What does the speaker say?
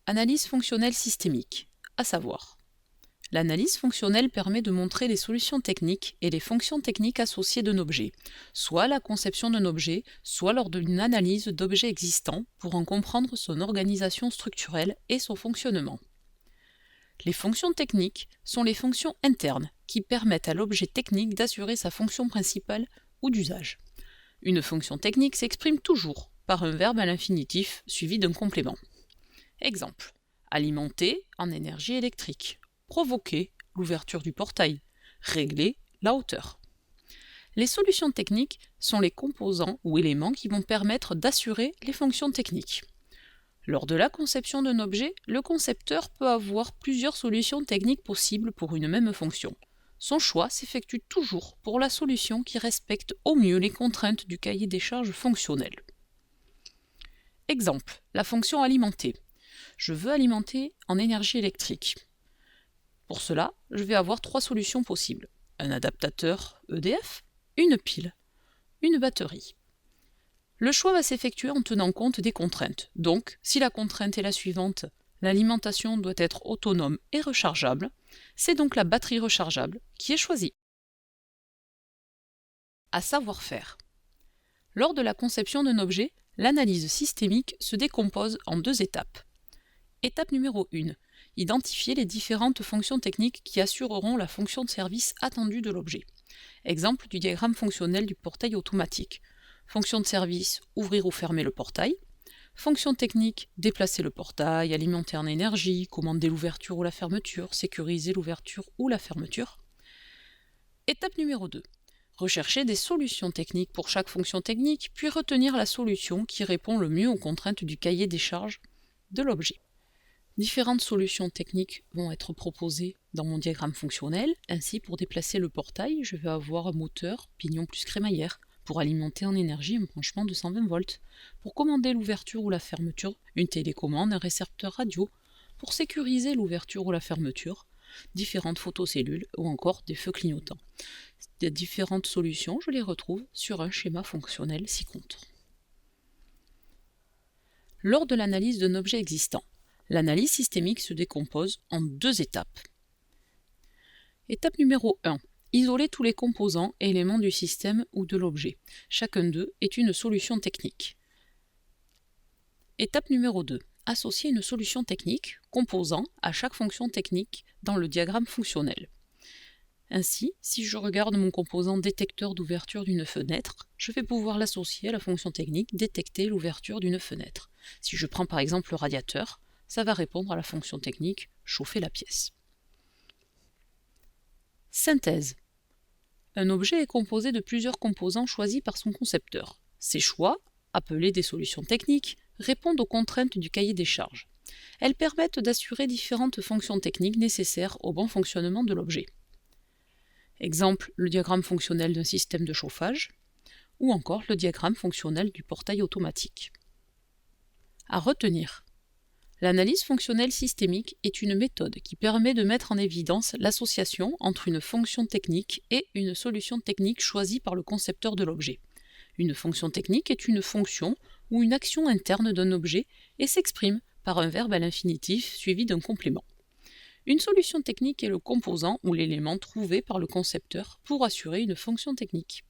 Analyse fonctionnelle systémique, à savoir. L'analyse fonctionnelle permet de montrer les solutions techniques et les fonctions techniques associées d'un objet, soit à la conception d'un objet, soit lors d'une analyse d'objets existants pour en comprendre son organisation structurelle et son fonctionnement. Les fonctions techniques sont les fonctions internes qui permettent à l'objet technique d'assurer sa fonction principale ou d'usage. Une fonction technique s'exprime toujours par un verbe à l'infinitif suivi d'un complément. Exemple. Alimenter en énergie électrique. Provoquer l'ouverture du portail. Régler la hauteur. Les solutions techniques sont les composants ou éléments qui vont permettre d'assurer les fonctions techniques. Lors de la conception d'un objet, le concepteur peut avoir plusieurs solutions techniques possibles pour une même fonction. Son choix s'effectue toujours pour la solution qui respecte au mieux les contraintes du cahier des charges fonctionnel. Exemple, la fonction alimenter. Je veux alimenter en énergie électrique. Pour cela, je vais avoir trois solutions possibles. Un adaptateur EDF, une pile, une batterie. Le choix va s'effectuer en tenant compte des contraintes. Donc, si la contrainte est la suivante, l'alimentation doit être autonome et rechargeable, c'est donc la batterie rechargeable qui est choisie. À savoir faire. Lors de la conception d'un objet, l'analyse systémique se décompose en deux étapes. Étape numéro 1. Identifier les différentes fonctions techniques qui assureront la fonction de service attendue de l'objet. Exemple du diagramme fonctionnel du portail automatique. Fonction de service, ouvrir ou fermer le portail. Fonction technique, déplacer le portail, alimenter en énergie, commander l'ouverture ou la fermeture, sécuriser l'ouverture ou la fermeture. Étape numéro 2. Rechercher des solutions techniques pour chaque fonction technique, puis retenir la solution qui répond le mieux aux contraintes du cahier des charges de l'objet. Différentes solutions techniques vont être proposées dans mon diagramme fonctionnel. Ainsi, pour déplacer le portail, je vais avoir un moteur, pignon plus crémaillère. Pour alimenter en énergie, un branchement de 120 volts. Pour commander l'ouverture ou la fermeture, une télécommande, un récepteur radio. Pour sécuriser l'ouverture ou la fermeture, différentes photocellules ou encore des feux clignotants. Les différentes solutions, je les retrouve sur un schéma fonctionnel ci-contre. Lors de l'analyse d'un objet existant, l'analyse systémique se décompose en deux étapes. Étape numéro 1. Isoler tous les composants et éléments du système ou de l'objet. Chacun d'eux est une solution technique. Étape numéro 2. Associer une solution technique, composant, à chaque fonction technique dans le diagramme fonctionnel. Ainsi, si je regarde mon composant détecteur d'ouverture d'une fenêtre, je vais pouvoir l'associer à la fonction technique détecter l'ouverture d'une fenêtre. Si je prends par exemple le radiateur, ça va répondre à la fonction technique chauffer la pièce. Synthèse. Un objet est composé de plusieurs composants choisis par son concepteur. Ces choix, appelés des solutions techniques, répondent aux contraintes du cahier des charges. Elles permettent d'assurer différentes fonctions techniques nécessaires au bon fonctionnement de l'objet. Exemple, le diagramme fonctionnel d'un système de chauffage, ou encore le diagramme fonctionnel du portail automatique. À retenir. L'analyse fonctionnelle systémique est une méthode qui permet de mettre en évidence l'association entre une fonction technique et une solution technique choisie par le concepteur de l'objet. Une fonction technique est une fonction ou une action interne d'un objet et s'exprime par un verbe à l'infinitif suivi d'un complément. Une solution technique est le composant ou l'élément trouvé par le concepteur pour assurer une fonction technique.